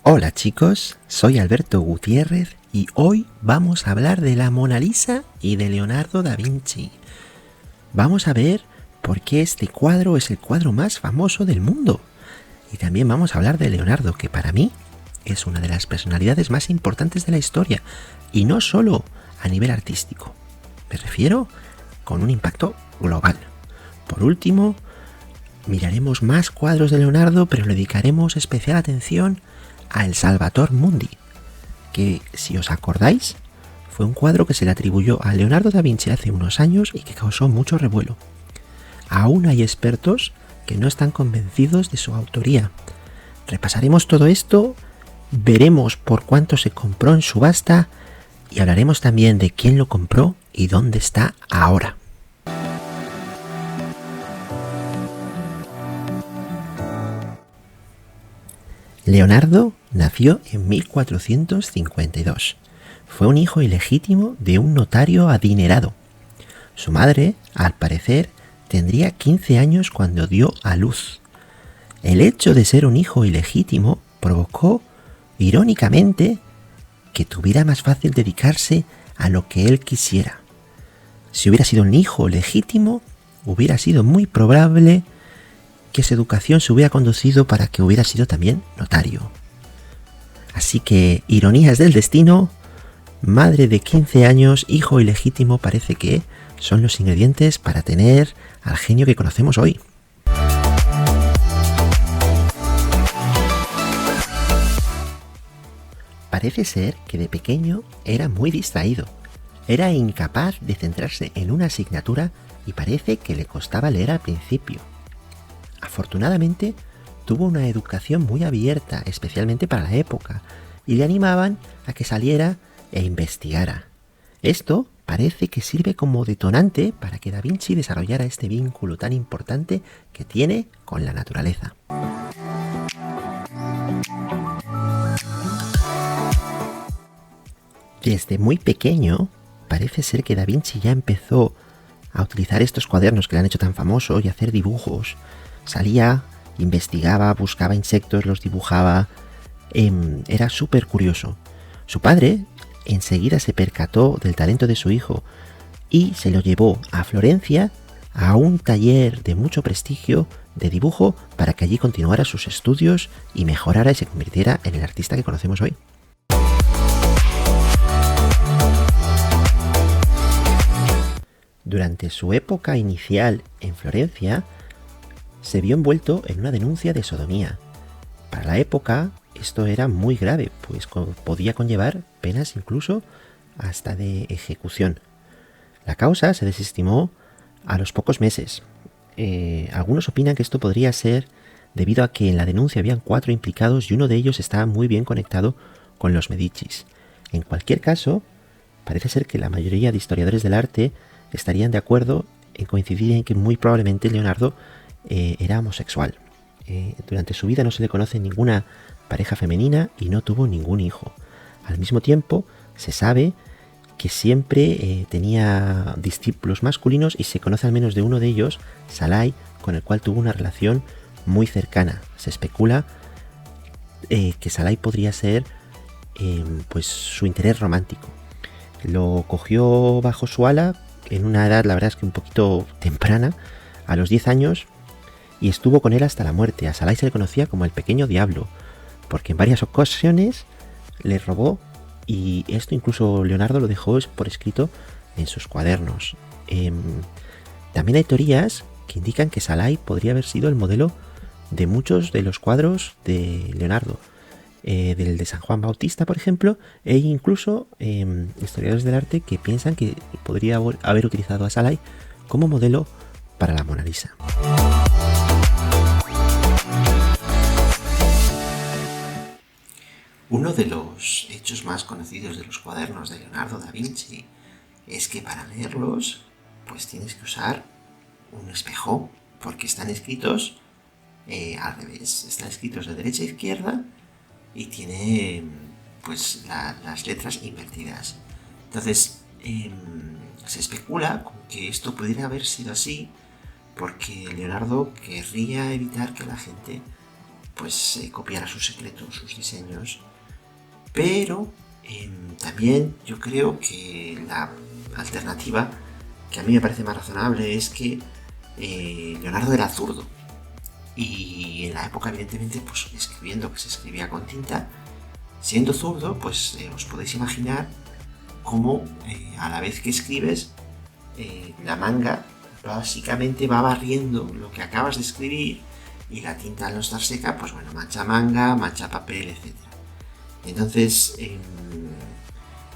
Hola chicos, soy Alberto Gutiérrez y hoy vamos a hablar de la Mona Lisa y de Leonardo da Vinci. Vamos a ver por qué este cuadro es el cuadro más famoso del mundo. Y también vamos a hablar de Leonardo, que para mí es una de las personalidades más importantes de la historia. Y no solo a nivel artístico, me refiero con un impacto global. Por último, miraremos más cuadros de Leonardo, pero le dedicaremos especial atención a El Salvator Mundi, que, si os acordáis, fue un cuadro que se le atribuyó a Leonardo da Vinci hace unos años y que causó mucho revuelo. Aún hay expertos que no están convencidos de su autoría. Repasaremos todo esto, veremos por cuánto se compró en subasta y hablaremos también de quién lo compró y dónde está ahora. Leonardo nació en 1452. Fue un hijo ilegítimo de un notario adinerado. Su madre, al parecer, tendría 15 años cuando dio a luz. El hecho de ser un hijo ilegítimo provocó, irónicamente, que tuviera más fácil dedicarse a lo que él quisiera. Si hubiera sido un hijo legítimo, hubiera sido muy probable que su educación se hubiera conducido para que hubiera sido también notario. Así que, ironías del destino, madre de 15 años, hijo ilegítimo, parece que son los ingredientes para tener al genio que conocemos hoy. Parece ser que de pequeño era muy distraído. Era incapaz de centrarse en una asignatura y parece que le costaba leer al principio. Afortunadamente, tuvo una educación muy abierta, especialmente para la época, y le animaban a que saliera e investigara. Esto parece que sirve como detonante para que Da Vinci desarrollara este vínculo tan importante que tiene con la naturaleza. Desde muy pequeño, parece ser que Da Vinci ya empezó a utilizar estos cuadernos que le han hecho tan famoso y a hacer dibujos. Salía, investigaba, buscaba insectos, los dibujaba. Era súper curioso. Su padre enseguida se percató del talento de su hijo y se lo llevó a Florencia a un taller de mucho prestigio de dibujo para que allí continuara sus estudios y mejorara y se convirtiera en el artista que conocemos hoy. Durante su época inicial en Florencia, se vio envuelto en una denuncia de sodomía. Para la época, esto era muy grave, pues podía conllevar penas incluso hasta de ejecución. La causa se desestimó a los pocos meses. Algunos opinan que esto podría ser debido a que en la denuncia habían 4 implicados y uno de ellos estaba muy bien conectado con los Medicis. En cualquier caso, parece ser que la mayoría de historiadores del arte estarían de acuerdo en coincidir en que muy probablemente Leonardo era homosexual. Durante su vida no se le conoce ninguna pareja femenina y no tuvo ningún hijo. Al mismo tiempo, se sabe que siempre tenía discípulos masculinos y se conoce al menos de uno de ellos, Salai, con el cual tuvo una relación muy cercana. Se especula que Salai podría ser pues su interés romántico. Lo cogió bajo su ala en una edad, la verdad es que un poquito temprana, a los 10 años, y estuvo con él hasta la muerte. A Salai se le conocía como el pequeño diablo, porque en varias ocasiones le robó, y esto incluso Leonardo lo dejó por escrito en sus cuadernos. También hay teorías que indican que Salai podría haber sido el modelo de muchos de los cuadros de Leonardo, del de San Juan Bautista, por ejemplo, e incluso historiadores del arte que piensan que podría haber utilizado a Salai como modelo para la Mona Lisa. Uno de los hechos más conocidos de los cuadernos de Leonardo da Vinci es que para leerlos, pues tienes que usar un espejo, porque están escritos al revés, están escritos de derecha a izquierda y tiene pues las letras invertidas. Entonces se especula con que esto pudiera haber sido así porque Leonardo querría evitar que la gente pues copiara sus secretos, sus diseños, pero también yo creo que la alternativa que a mí me parece más razonable es que Leonardo era zurdo y en la época evidentemente pues escribiendo que se escribía con tinta, siendo zurdo pues os podéis imaginar cómo a la vez que escribes la manga básicamente va barriendo lo que acabas de escribir y la tinta al no estar seca pues bueno, mancha manga, mancha papel, etc. Entonces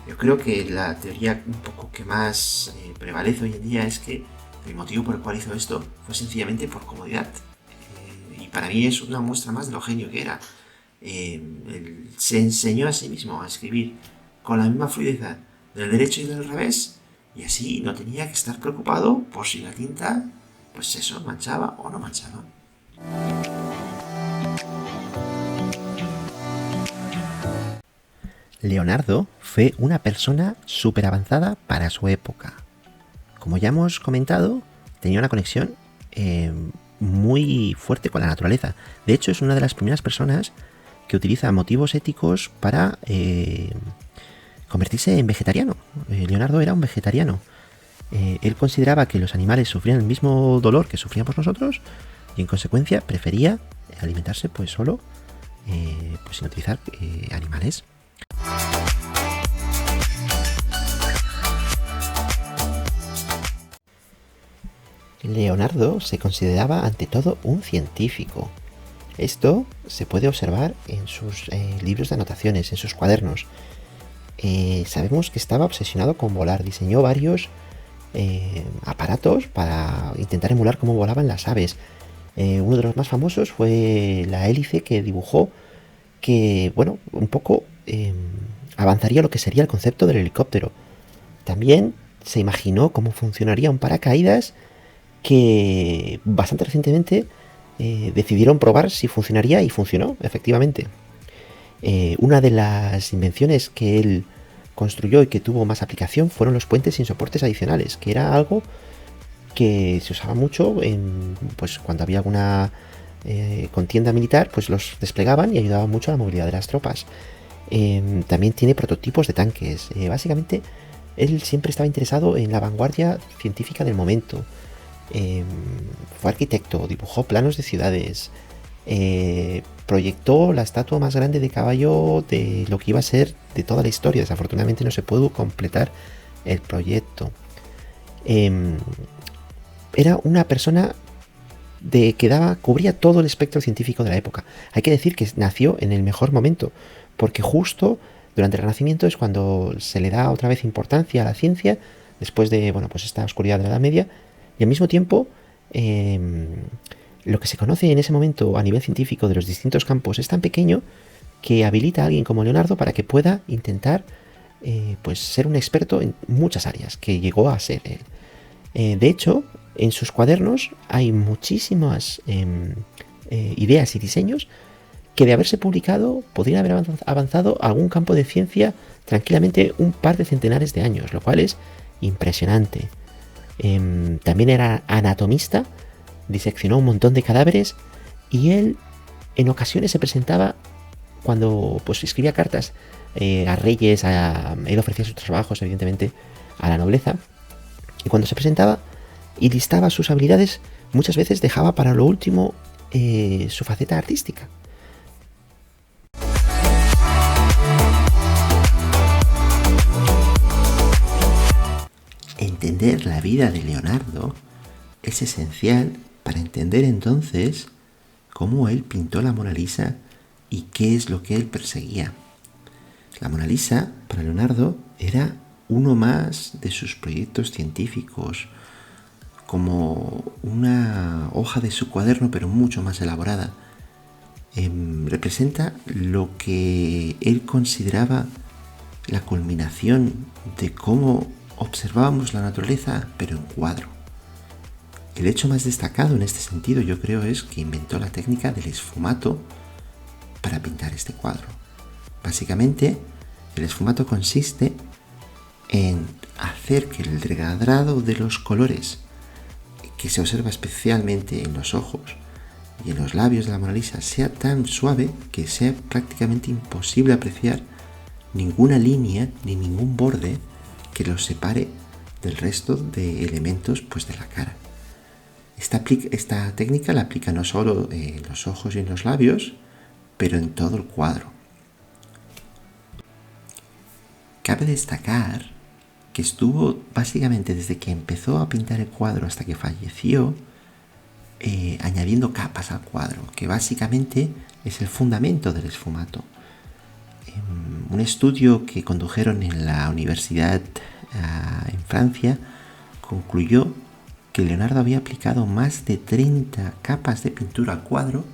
yo creo que la teoría un poco que más prevalece hoy en día es que el motivo por el cual hizo esto fue sencillamente por comodidad. Y para mí es una muestra más de lo genio que era. Se enseñó a sí mismo a escribir con la misma fluidez del derecho y del revés, y así no tenía que estar preocupado por si la tinta, pues eso, manchaba o no manchaba. Leonardo fue una persona súper avanzada para su época. Como ya hemos comentado, tenía una conexión muy fuerte con la naturaleza. De hecho, es una de las primeras personas que utiliza motivos éticos para convertirse en vegetariano. Leonardo era un vegetariano. Él consideraba que los animales sufrían el mismo dolor que sufríamos nosotros y en consecuencia prefería alimentarse pues solo pues sin utilizar animales. Leonardo se consideraba ante todo un científico. Esto se puede observar en sus libros de anotaciones, en sus cuadernos. Sabemos que estaba obsesionado con volar, diseñó varios aparatos para intentar emular cómo volaban las aves. Uno de los más famosos fue la hélice que dibujó, que, bueno, un poco avanzaría lo que sería el concepto del helicóptero. También se imaginó cómo funcionaría un paracaídas que bastante recientemente decidieron probar si funcionaría y funcionó, efectivamente. Una de las invenciones que él construyó y que tuvo más aplicación fueron los puentes sin soportes adicionales, que era algo que se usaba mucho pues cuando había alguna contienda militar, pues los desplegaban y ayudaban mucho a la movilidad de las tropas. También tiene prototipos de tanques. Básicamente, él siempre estaba interesado en la vanguardia científica del momento. Fue arquitecto, dibujó planos de ciudades, proyectó la estatua más grande de caballo de lo que iba a ser de toda la historia. Desafortunadamente no se pudo completar el proyecto. Era una persona que cubría todo el espectro científico de la época. Hay que decir que nació en el mejor momento, porque justo durante el Renacimiento es cuando se le da otra vez importancia a la ciencia, después de, bueno, pues esta oscuridad de la Edad Media, y al mismo tiempo lo que se conoce en ese momento a nivel científico de los distintos campos es tan pequeño que habilita a alguien como Leonardo para que pueda intentar pues ser un experto en muchas áreas, que llegó a ser él. De hecho, en sus cuadernos hay muchísimas ideas y diseños que de haberse publicado podrían haber avanzado a algún campo de ciencia tranquilamente un par de centenares de años, lo cual es impresionante. También era anatomista, diseccionó un montón de cadáveres y él en ocasiones se presentaba cuando pues escribía cartas a reyes, él ofrecía sus trabajos evidentemente a la nobleza, y cuando se presentaba y listaba sus habilidades muchas veces dejaba para lo último su faceta artística. Entender la vida de Leonardo es esencial para entender entonces cómo él pintó la Mona Lisa y qué es lo que él perseguía. La Mona Lisa, para Leonardo, era uno más de sus proyectos científicos, como una hoja de su cuaderno, pero mucho más elaborada. Representa lo que él consideraba la culminación de cómo observábamos la naturaleza, pero en cuadro. El hecho más destacado en este sentido, yo creo, es que inventó la técnica del esfumato para pintar este cuadro. Básicamente, el esfumato consiste en hacer que el degradado de los colores que se observa especialmente en los ojos y en los labios de la Mona Lisa sea tan suave que sea prácticamente imposible apreciar ninguna línea ni ningún borde que los separe del resto de elementos pues, de la cara. Esta técnica la aplica no solo en los ojos y en los labios, pero en todo el cuadro. Cabe destacar que estuvo básicamente desde que empezó a pintar el cuadro hasta que falleció añadiendo capas al cuadro, que básicamente es el fundamento del esfumato. Un estudio que condujeron en la universidad en Francia concluyó que Leonardo había aplicado más de 30 capas de pintura al cuadro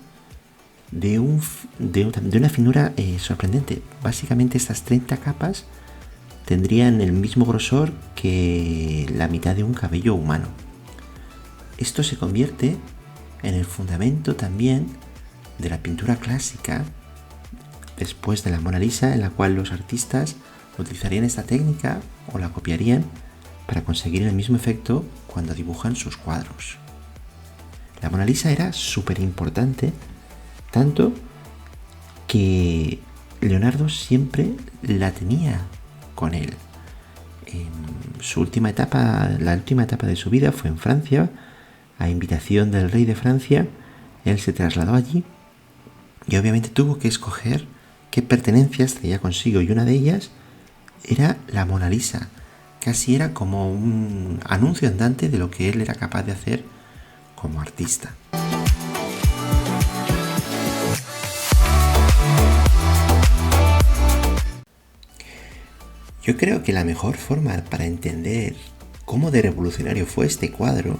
de una finura sorprendente. Básicamente estas 30 capas tendrían el mismo grosor que la mitad de un cabello humano. Esto se convierte en el fundamento también de la pintura clásica después de la Mona Lisa, en la cual los artistas utilizarían esta técnica o la copiarían para conseguir el mismo efecto cuando dibujan sus cuadros. La Mona Lisa era súper importante, tanto que Leonardo siempre la tenía con él. La última etapa de su vida fue en Francia, a invitación del rey de Francia. Él se trasladó allí y obviamente tuvo que escoger qué pertenencias traía consigo, y una de ellas era la Mona Lisa. Casi era como un anuncio andante de lo que él era capaz de hacer como artista. Yo creo que la mejor forma para entender cómo de revolucionario fue este cuadro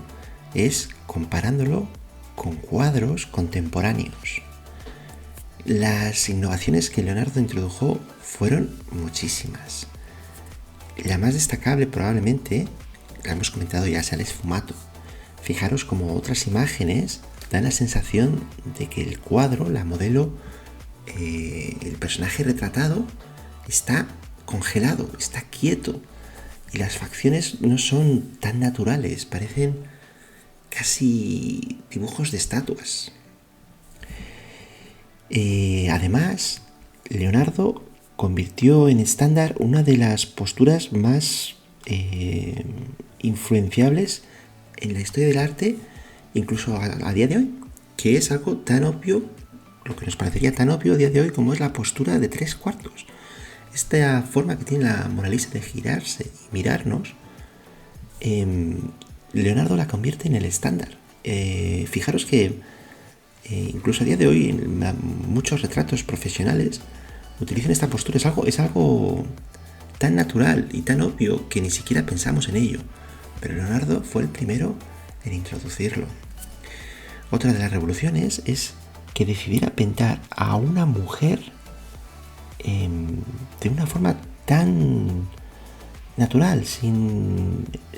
es comparándolo con cuadros contemporáneos. Las innovaciones que Leonardo introdujo fueron muchísimas. La más destacable probablemente, la hemos comentado ya, sea el esfumato. Fijaros como otras imágenes dan la sensación de que el cuadro, la modelo, el personaje retratado está congelado, está quieto, y las facciones no son tan naturales, parecen casi dibujos de estatuas. Además, Leonardo convirtió en estándar una de las posturas más influenciables en la historia del arte, incluso a día de hoy, que es algo tan obvio, lo que nos parecería tan obvio a día de hoy como es la postura de 3/4. Esta forma que tiene la Mona Lisa de girarse y mirarnos, Leonardo la convierte en el estándar. Fijaros que incluso a día de hoy en muchos retratos profesionales utilizan esta postura. Es algo tan natural y tan obvio que ni siquiera pensamos en ello, pero Leonardo fue el primero en introducirlo. Otra de las revoluciones es que decidiera pintar a una mujer de una forma tan natural.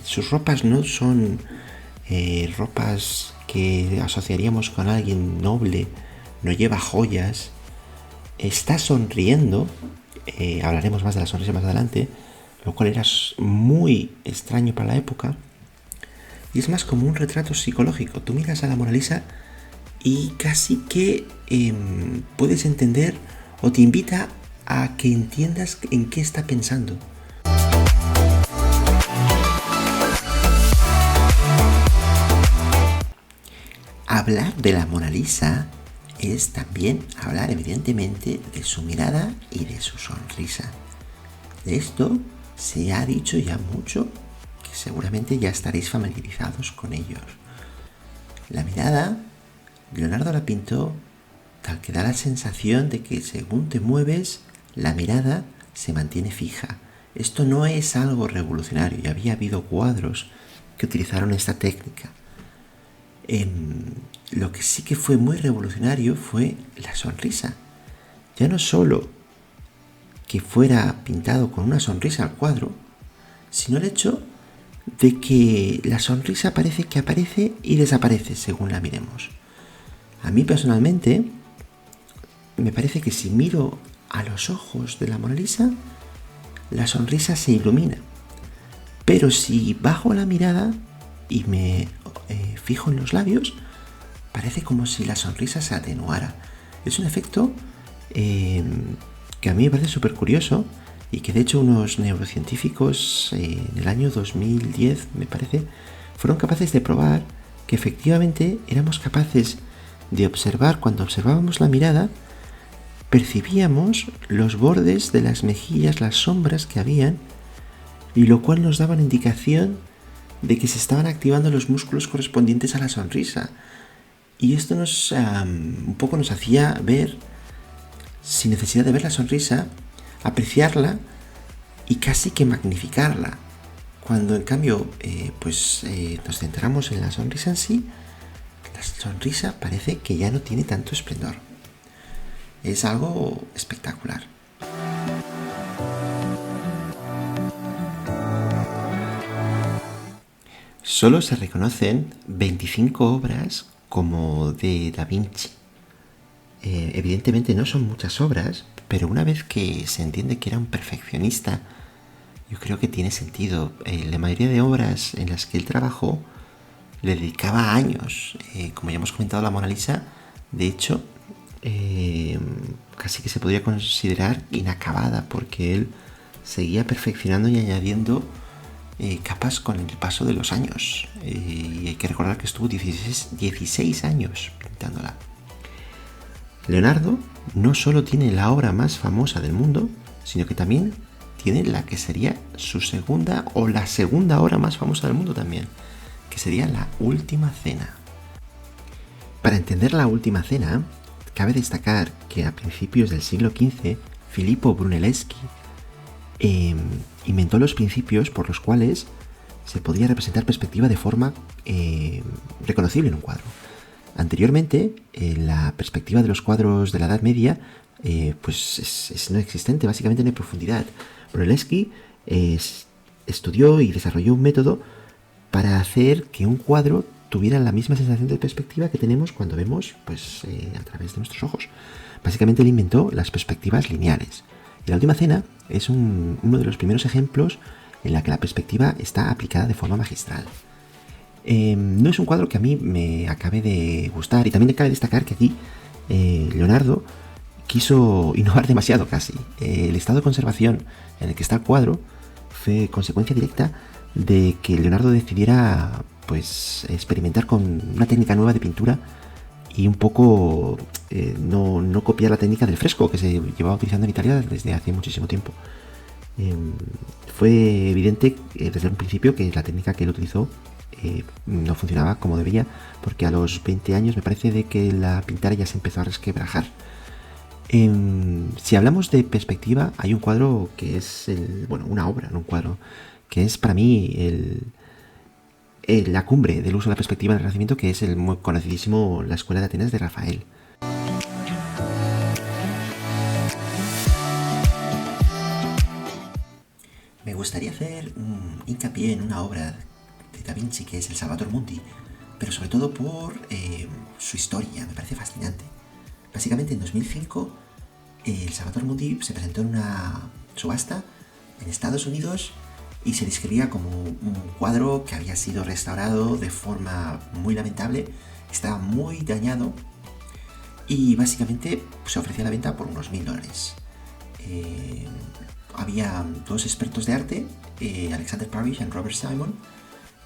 Sus ropas no son ropas que asociaríamos con alguien noble, no lleva joyas, está sonriendo. Hablaremos más de la sonrisa más adelante, lo cual era muy extraño para la época, y es más como un retrato psicológico. Tú miras a la Mona Lisa y casi que puedes entender, o te invita a que entiendas en qué está pensando. Hablar de la Mona Lisa es también hablar evidentemente de su mirada y de su sonrisa. De esto se ha dicho ya mucho, que seguramente ya estaréis familiarizados con ellos. La mirada, Leonardo la pintó tal que da la sensación de que según te mueves, la mirada se mantiene fija. Esto no es algo revolucionario, ya había habido cuadros que utilizaron esta técnica. Lo que sí que fue muy revolucionario fue la sonrisa. Ya no solo que fuera pintado con una sonrisa al cuadro, sino el hecho de que la sonrisa parece que aparece y desaparece según la miremos. A mí personalmente me parece que si miro a los ojos de la Mona Lisa, la sonrisa se ilumina. Pero si bajo la mirada, y me fijo en los labios, parece como si la sonrisa se atenuara. Es un efecto que a mí me parece súper curioso y que de hecho unos neurocientíficos en el año 2010, me parece, fueron capaces de probar que efectivamente éramos capaces de observar, cuando observábamos la mirada, percibíamos los bordes de las mejillas, las sombras que habían, y lo cual nos daba una indicación de que se estaban activando los músculos correspondientes a la sonrisa. Y esto un poco nos hacía ver, sin necesidad de ver la sonrisa, apreciarla y casi que magnificarla. Cuando en cambio nos centramos en la sonrisa en sí, la sonrisa parece que ya no tiene tanto esplendor. Es algo espectacular. Solo se reconocen 25 obras como de Da Vinci. Evidentemente no son muchas obras, pero una vez que se entiende que era un perfeccionista, yo creo que tiene sentido. La mayoría de obras en las que él trabajó le dedicaba años. Como ya hemos comentado, la Mona Lisa, de hecho, casi que se podría considerar inacabada, porque él seguía perfeccionando y añadiendo capas con el paso de los años. Y hay que recordar que estuvo 16 años pintándola. Leonardo no solo tiene la obra más famosa del mundo, sino que también tiene la que sería su segunda o la segunda obra más famosa del mundo también, que sería La Última Cena. Para entender La Última Cena, cabe destacar que a principios del siglo XV, Filippo Brunelleschi inventó los principios por los cuales se podía representar perspectiva de forma reconocible en un cuadro. Anteriormente, la perspectiva de los cuadros de la Edad Media es no existente, básicamente no hay profundidad. Brunelleschi estudió y desarrolló un método para hacer que un cuadro tuviera la misma sensación de perspectiva que tenemos cuando vemos a través de nuestros ojos. Básicamente él inventó las perspectivas lineales. Y La Última Cena es uno de los primeros ejemplos en la que la perspectiva está aplicada de forma magistral. No es un cuadro que a mí me acabe de gustar, y también cabe destacar que aquí Leonardo quiso innovar demasiado casi. El estado de conservación en el que está el cuadro fue consecuencia directa de que Leonardo decidiera experimentar con una técnica nueva de pintura y un poco no copiar la técnica del fresco que se llevaba utilizando en Italia desde hace muchísimo tiempo. Fue evidente desde un principio que la técnica que él utilizó no funcionaba como debía, porque a los 20 años me parece de que la pintura ya se empezó a resquebrajar. Si hablamos de perspectiva, hay un cuadro que es una obra, no un cuadro, que es para mí la cumbre del uso de la perspectiva en el Renacimiento, que es el muy conocidísimo La Escuela de Atenas de Rafael. Me gustaría hacer hincapié en una obra de Da Vinci que es el Salvator Mundi, pero sobre todo por su historia, me parece fascinante. Básicamente en 2005 el Salvator Mundi se presentó en una subasta en Estados Unidos y se describía como un cuadro que había sido restaurado de forma muy lamentable, estaba muy dañado y básicamente se ofrecía a la venta por unos $1.000. Había dos expertos de arte, Alexander Parrish y Robert Simon,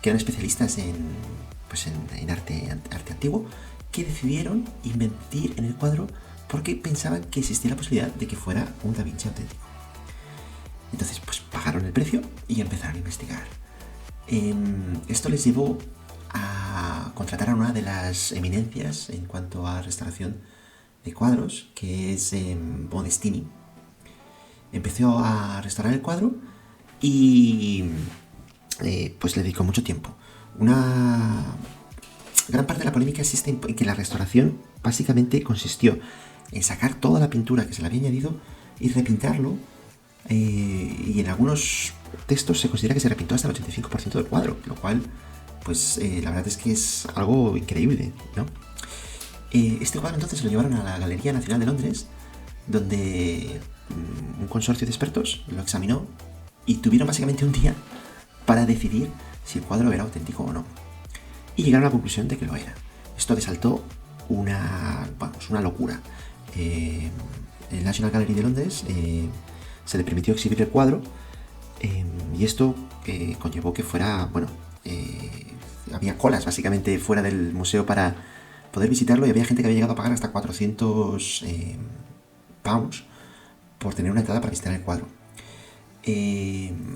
que eran especialistas en arte antiguo, que decidieron invertir en el cuadro porque pensaban que existía la posibilidad de que fuera un Da Vinci auténtico. Entonces pagaron el precio y empezaron a investigar. Esto les llevó a contratar a una de las eminencias en cuanto a restauración de cuadros, que es Bonestini. Empezó a restaurar el cuadro y le dedicó mucho tiempo. Una gran parte de la polémica existe en que la restauración básicamente consistió en sacar toda la pintura que se le había añadido y repintarlo, y en algunos textos se considera que se repintó hasta el 85% del cuadro, lo cual la verdad es que es algo increíble, ¿no? Este cuadro entonces lo llevaron a la Galería Nacional de Londres, donde un consorcio de expertos lo examinó y tuvieron básicamente un día para decidir si el cuadro era auténtico o no. y llegaron a la conclusión de que lo era. Esto desató una locura. El National Gallery de Londres se le permitió exhibir el cuadro, y esto conllevó que fuera, había colas básicamente fuera del museo para poder visitarlo, y había gente que había llegado a pagar hasta 400 pounds por tener una entrada para visitar el cuadro.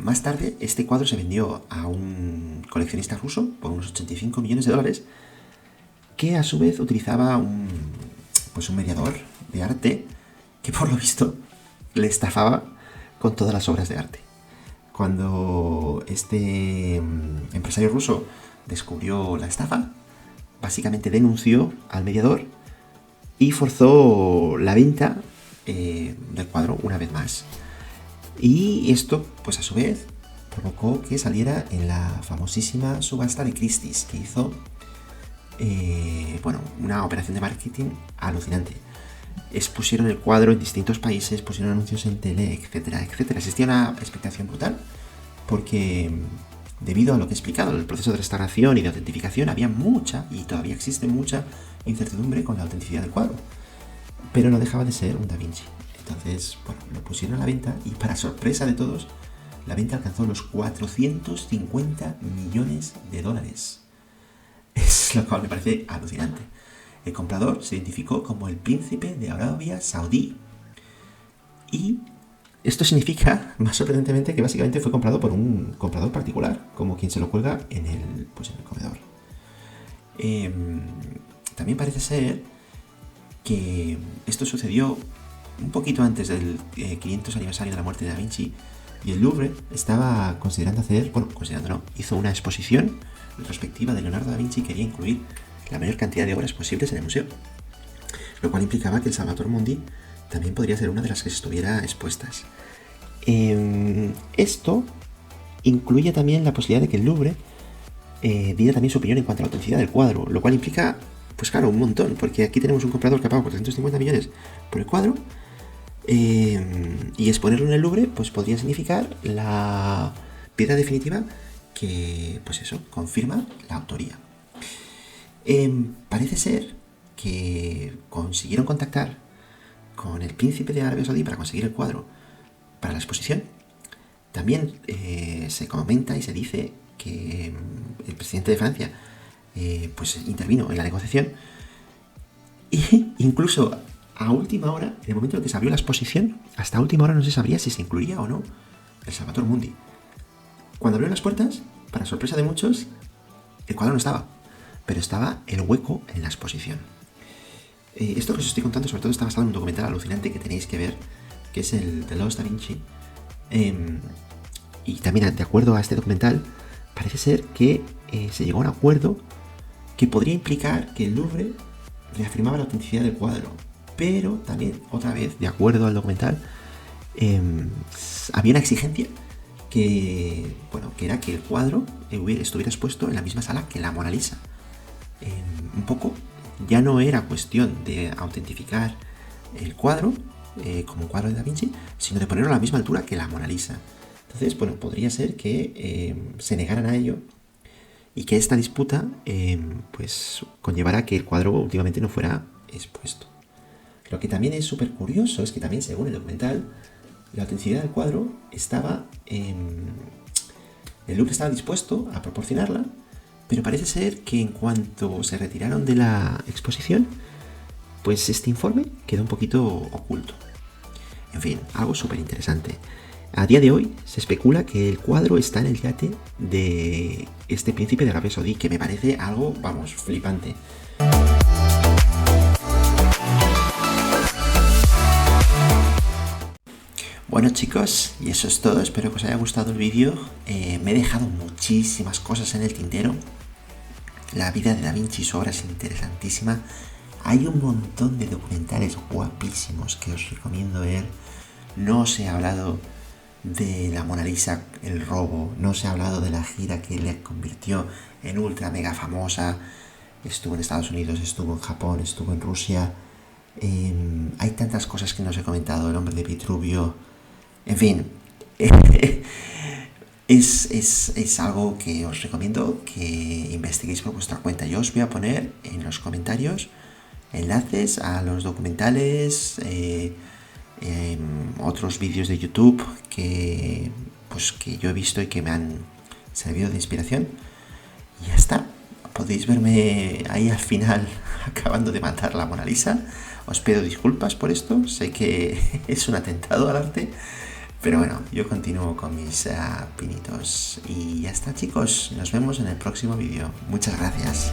Más tarde, este cuadro se vendió a un coleccionista ruso por unos 85 millones de dólares, que a su vez utilizaba un mediador de arte que, por lo visto, le estafaba con todas las obras de arte. Cuando este empresario ruso descubrió la estafa, básicamente denunció al mediador y forzó la venta del cuadro una vez más. Y esto, pues a su vez, provocó que saliera en la famosísima subasta de Christie's, que hizo una operación de marketing alucinante. Expusieron el cuadro en distintos países, pusieron anuncios en tele, etcétera, etcétera. Existía una expectación brutal porque, debido a lo que he explicado, el proceso de restauración y de autentificación, había mucha, y todavía existe mucha, incertidumbre con la autenticidad del cuadro. Pero no dejaba de ser un Da Vinci. Entonces, lo pusieron a la venta, y para sorpresa de todos, la venta alcanzó los 450 millones de dólares. Es lo cual me parece alucinante. El comprador se identificó como el príncipe de Arabia Saudí. Y esto significa, más sorprendentemente, que básicamente fue comprado por un comprador particular, como quien se lo cuelga en el comedor. También parece ser que esto sucedió un poquito antes del 500 aniversario de la muerte de Da Vinci, y el Louvre estaba hizo una exposición retrospectiva de Leonardo da Vinci y quería incluir la mayor cantidad de obras posibles en el museo, lo cual implicaba que el Salvator Mundi también podría ser una de las que estuviera expuestas. Esto incluye también la posibilidad de que el Louvre diera también su opinión en cuanto a la autenticidad del cuadro, lo cual implica, un montón, porque aquí tenemos un comprador que ha pagado 450 millones por el cuadro, y exponerlo en el Louvre podría significar la piedra definitiva que, confirma la autoría. Parece ser que consiguieron contactar con el príncipe de Arabia Saudí para conseguir el cuadro para la exposición. También se comenta y se dice que el presidente de Francia intervino en la negociación, y incluso a última hora, en el momento en que se abrió la exposición, hasta última hora no se sabría si se incluía o no el Salvator Mundi. Cuando abrieron las puertas, para sorpresa de muchos, el cuadro no estaba, pero estaba el hueco en la exposición. Esto que os estoy contando sobre todo está basado en un documental alucinante que tenéis que ver, que es el The Lost Da Vinci. Y también, de acuerdo a este documental, parece ser que se llegó a un acuerdo que podría implicar que el Louvre reafirmaba la autenticidad del cuadro, pero también, otra vez, de acuerdo al documental, había una exigencia que era que el cuadro estuviera expuesto en la misma sala que la Mona Lisa. Un poco, ya no era cuestión de autentificar el cuadro como un cuadro de Da Vinci, sino de ponerlo a la misma altura que la Mona Lisa. Entonces, podría ser que se negaran a ello, y que esta disputa conllevara que el cuadro últimamente no fuera expuesto. Lo que también es súper curioso es que también, según el documental, la autenticidad del cuadro estaba el Louvre estaba dispuesto a proporcionarla, pero parece ser que en cuanto se retiraron de la exposición, este informe quedó un poquito oculto. En fin, algo súper interesante. A día de hoy se especula que el cuadro está en el yate de este príncipe de Arabia Saudí, que me parece algo, flipante. Bueno, chicos, y eso es todo. Espero que os haya gustado el vídeo. Me he dejado muchísimas cosas en el tintero. La vida de Da Vinci y su obra es interesantísima. Hay un montón de documentales guapísimos que os recomiendo ver. No os he hablado de la Mona Lisa, el robo. No os he hablado de la gira que le convirtió en ultra mega famosa. Estuvo en Estados Unidos, estuvo en Japón, estuvo en Rusia. Hay tantas cosas que no os he comentado. El hombre de Vitruvio. En fin. Es algo que os recomiendo que investiguéis por vuestra cuenta. Yo os voy a poner en los comentarios enlaces a los documentales, otros vídeos de YouTube que yo he visto y que me han servido de inspiración. Y ya está. Podéis verme ahí al final acabando de matar la Mona Lisa. Os pido disculpas por esto. Sé que es un atentado al arte. Pero bueno, yo continúo con mis pinitos. Y ya está, chicos. Nos vemos en el próximo vídeo. Muchas gracias.